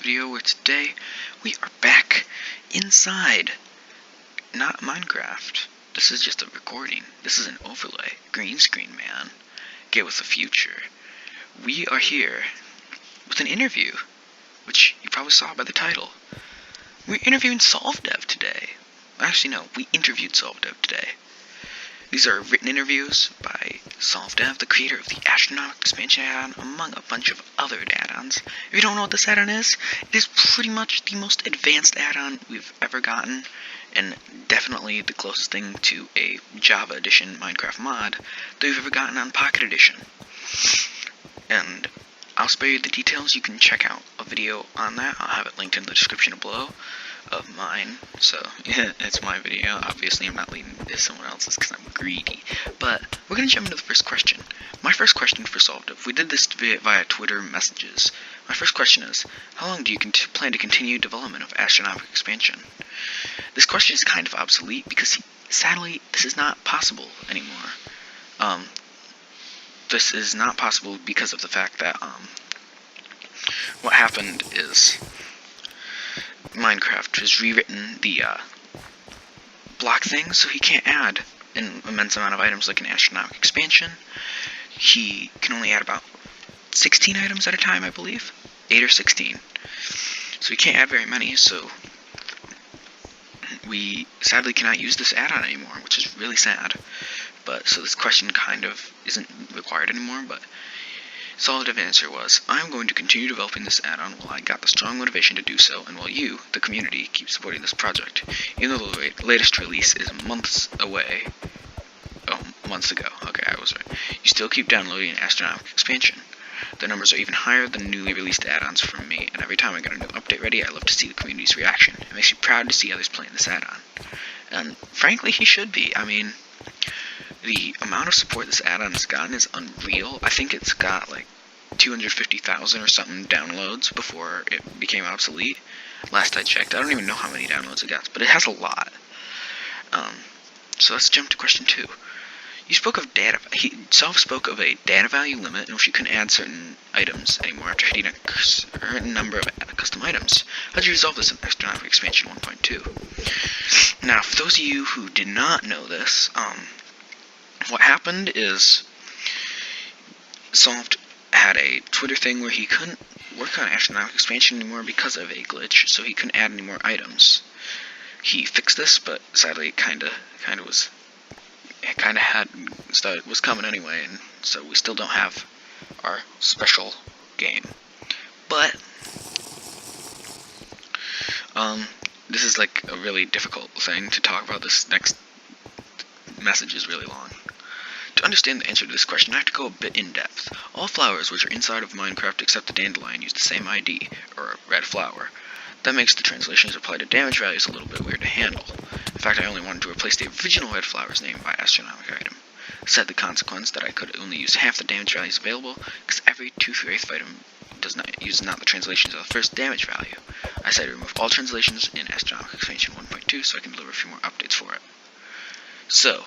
video where today we are back inside, not Minecraft. This is just a recording. This is an overlay. Green screen man. Get with the future. We are here with an interview, which you probably saw by the title. We're interviewing SolvedDev today. Actually, no, we interviewed SolvedDev today. These are written interviews by SolvedDev, the creator of the Astronomic Expansion Addon, among a bunch of other add-ons. If you don't know what this add-on is, it is pretty much the most advanced add-on we've ever gotten, and definitely the closest thing to a Java Edition Minecraft mod that we've ever gotten on Pocket Edition. And I'll spare you the details. You can check out a video on that. I'll have it linked in the description below of mine. So, yeah, it's my video. Obviously, I'm not leaving this someone else's because I'm greedy. But we're going to jump into the first question. My first question for SolvedDev. We did this via Twitter messages. My first question is, how long do you plan to continue development of Astronomic Expansion? This question is kind of obsolete because, sadly, this is not possible anymore. This is not possible because of the fact that, what happened is Minecraft has rewritten the block thing, so he can't add an immense amount of items like an Astronomic Expansion. He can only add about 16 items at a time, I believe. 8 or 16. So he can't add very many, so we sadly cannot use this add-on anymore, which is really sad. But so this question kind of isn't required anymore, but SolvedDev's answer was, I'm going to continue developing this add-on while I got the strong motivation to do so, and while you, the community, keep supporting this project. Even though the latest release is months away. Oh, months ago. Okay, I was right. You still keep downloading Astronomic Expansion. The numbers are even higher than newly released add-ons from me, and every time I get a new update ready, I love to see the community's reaction. It makes me proud to see others playing this add-on. And frankly, he should be. I mean, the amount of support this add-on has gotten is unreal. I think it's got like 250,000 or something downloads before it became obsolete. Last I checked. I don't even know how many downloads it got, but it has a lot. So let's jump to question 2. You spoke of data. Solve spoke of a data value limit in which you couldn't add certain items anymore after hitting a certain number of custom items. How did you resolve this in Astronomic Expansion 1.2? Now, for those of you who did not know this, what happened is Solved had a Twitter thing where he couldn't work on Astronomic Expansion anymore because of a glitch, so he couldn't add any more items. He fixed this, but sadly it was coming anyway, and so we still don't have our special game. But this is like a really difficult thing to talk about. This next message is really long. To understand the answer to this question, I have to go a bit in depth. All flowers which are inside of Minecraft except the dandelion use the same ID, or a red flower. That makes the translations applied to damage values a little bit weird to handle. In fact, I only wanted to replace the original red flower's name by astronomic item. This had the consequence that I could only use half the damage values available, because every 2/3 item uses not the translations of the first damage value. I decided to remove all translations in Astronomic Expansion 1.2 so I can deliver a few more updates for it. So,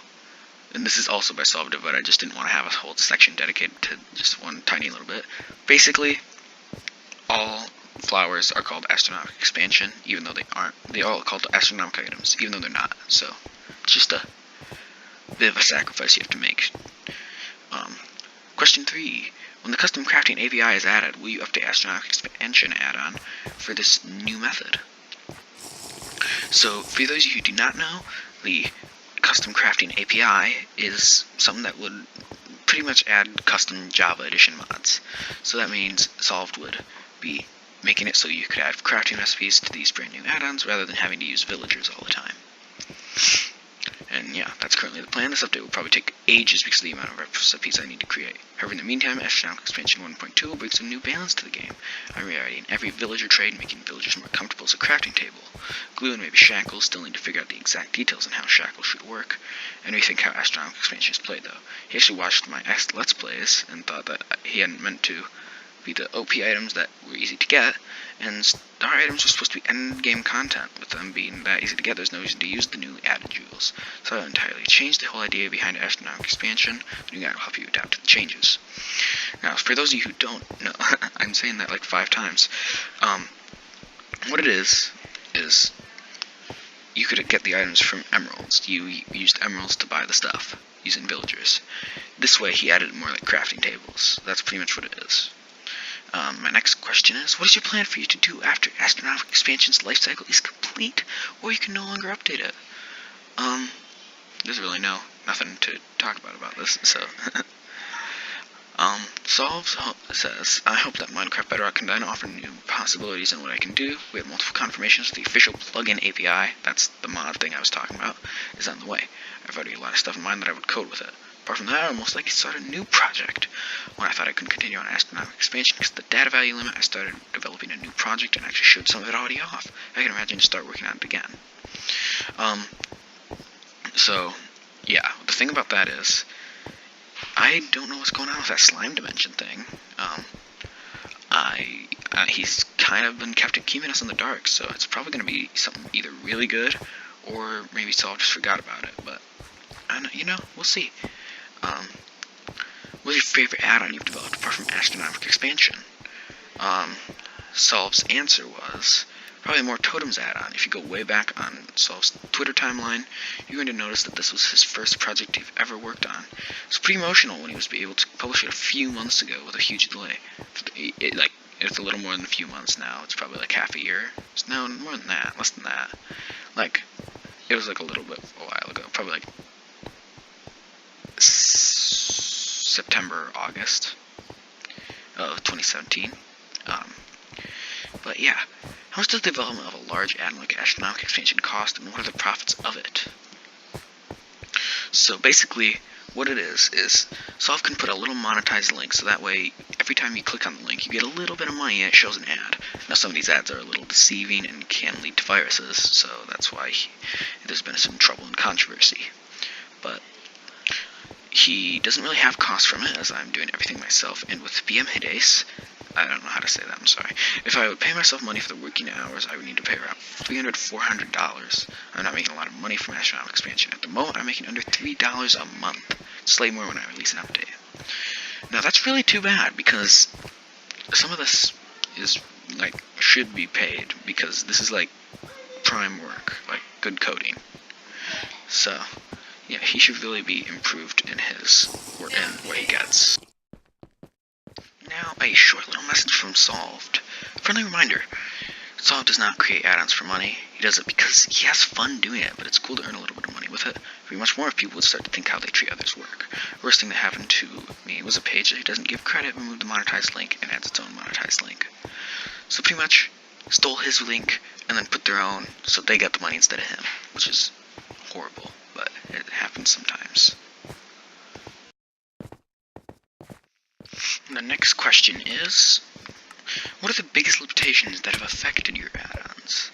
and this is also by SolvedDev, but I just didn't want to have a whole section dedicated to just one tiny little bit. Basically, all flowers are called Astronomic Expansion, even though they aren't. They are all called astronomic items, even though they're not. So, it's just a bit of a sacrifice you have to make. Question 3. When the custom crafting API is added, will you update Astronomic Expansion add-on for this new method? So, for those of you who do not know, the custom crafting API is something that would pretty much add custom Java Edition mods. So that means Solved would be making it so you could add crafting recipes to these brand new add-ons rather than having to use villagers all the time. And yeah, that's currently the plan. This update will probably take ages because of the amount of recipes I need to create. However, in the meantime, Astronomic Expansion 1.2 will bring some new balance to the game. I'm rewriting every villager trade, making villagers more comfortable as a crafting table. Glue and maybe shackles still need to figure out the exact details on how shackles should work, and rethink how Astronomic Expansion is played, though. He actually watched my Let's Plays and thought that he hadn't meant to be the OP items that were easy to get, and star items were supposed to be end-game content. With them being that easy to get, there's no reason to use the new added jewels. So I entirely changed the whole idea behind Astronomic Expansion. The new guide will help you adapt to the changes. Now, for those of you who don't know, I'm saying that like 5 times, what it is you could get the items from emeralds. You used emeralds to buy the stuff using villagers. This way he added more like crafting tables. That's pretty much what it is. My next question is, what is your plan for you to do after Astronomic Expansion's life cycle is complete, or you can no longer update it? There's really nothing to talk about this, so... Solves says, I hope that Minecraft Bedrock can then offer new possibilities in what I can do. We have multiple confirmations. The official plugin API, that's the mod thing I was talking about, is on the way. I've already a lot of stuff in mind that I would code with it. Apart from that, I would most likely start a new project. When I thought I couldn't continue on Astronomic Expansion because of the data value limit, I started developing a new project and actually showed some of it already off. I can imagine to start working on it again. So, yeah, the thing about that is, I don't know what's going on with that slime dimension thing. He's kind of been keeping us in the dark, so it's probably going to be something either really good, or maybe Solve just forgot about it, but, we'll see. What's your favorite add-on you've developed apart from Astronomic Expansion? Solve's answer was probably more Totems add-on. If you go way back on Solve's Twitter timeline, you're going to notice that this was his first project he've ever worked on. It was pretty emotional when he was able to publish it a few months ago with a huge delay. It's a little more than a few months now. It's probably like half a year. No, more than that. Less than that. It was like a little bit a while ago. Probably like September, August of 2017. But yeah, how much does the development of a large add-on like Astronomic Expansion cost, and what are the profits of it? So basically, what it is Solve can put a little monetized link, so that way, every time you click on the link, you get a little bit of money and it shows an ad. Now, some of these ads are a little deceiving and can lead to viruses, so that's why there's been some trouble and controversy. But he doesn't really have costs from it, as I'm doing everything myself, and with BM Hidace, I don't know how to say that, I'm sorry. If I would pay myself money for the working hours, I would need to pay around $300, $400. I'm not making a lot of money from Astronomic Expansion. At the moment, I'm making under $3 a month. Slightly more when I release an update. Now, that's really too bad, because some of this should be paid, because this is, prime work, good coding. So, yeah, he should really be improved in his work and what he gets. Now, a short little message from Solved. Friendly reminder, Solved does not create add-ons for money. He does it because he has fun doing it, but it's cool to earn a little bit of money with it. It would be much more if people would start to think how they treat others' work. Worst thing that happened to me was a page that he doesn't give credit, removed the monetized link, and adds its own monetized link. So pretty much, stole his link, and then put their own, so they got the money instead of him, which is horrible, but it happens sometimes. The next question is, what are the biggest limitations that have affected your add-ons?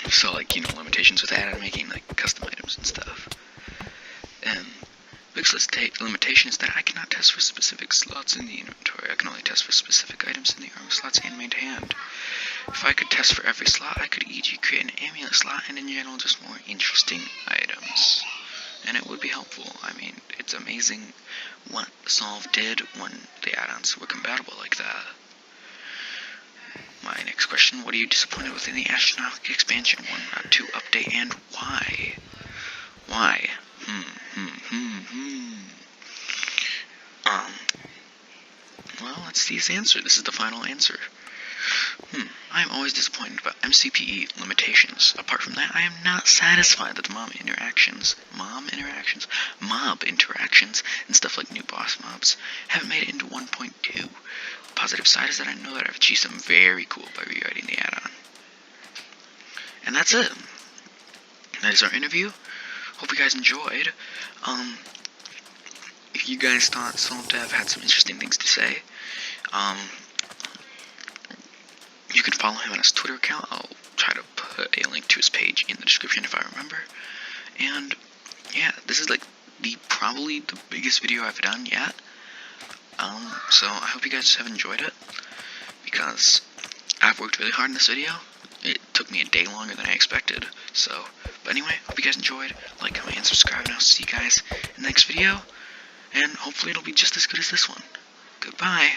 So, limitations with add-on making, custom items and stuff. And biggest limitation is that I cannot test for specific slots in the inventory. I can only test for specific items in the armor slots handmade to hand. If I could test for every slot, I could easily create an amulet slot and in general just more interesting items. And it would be helpful. I mean, it's amazing what Solve did when the add-ons were compatible like that. My next question, what are you disappointed with in the Astronomic Expansion 1.2 update, and why? Why? Well, let's see his answer. This is the final answer. I am always disappointed about MCPE limitations. Apart from that, I am not satisfied that the mob interactions, and stuff like new boss mobs haven't made it into 1.2. The positive side is that I know that I've achieved something very cool by rewriting the add-on. And that's it. That is our interview. Hope you guys enjoyed. If you guys thought SolvedDev had some interesting things to say, you can follow him on his Twitter account. I'll try to put a link to his page in the description if I remember. And yeah, this is probably the biggest video I've done yet. So I hope you guys have enjoyed it, because I've worked really hard in this video. It took me a day longer than I expected. But anyway, hope you guys enjoyed. Like, comment, and subscribe, and I'll see you guys in the next video. And hopefully it'll be just as good as this one. Goodbye.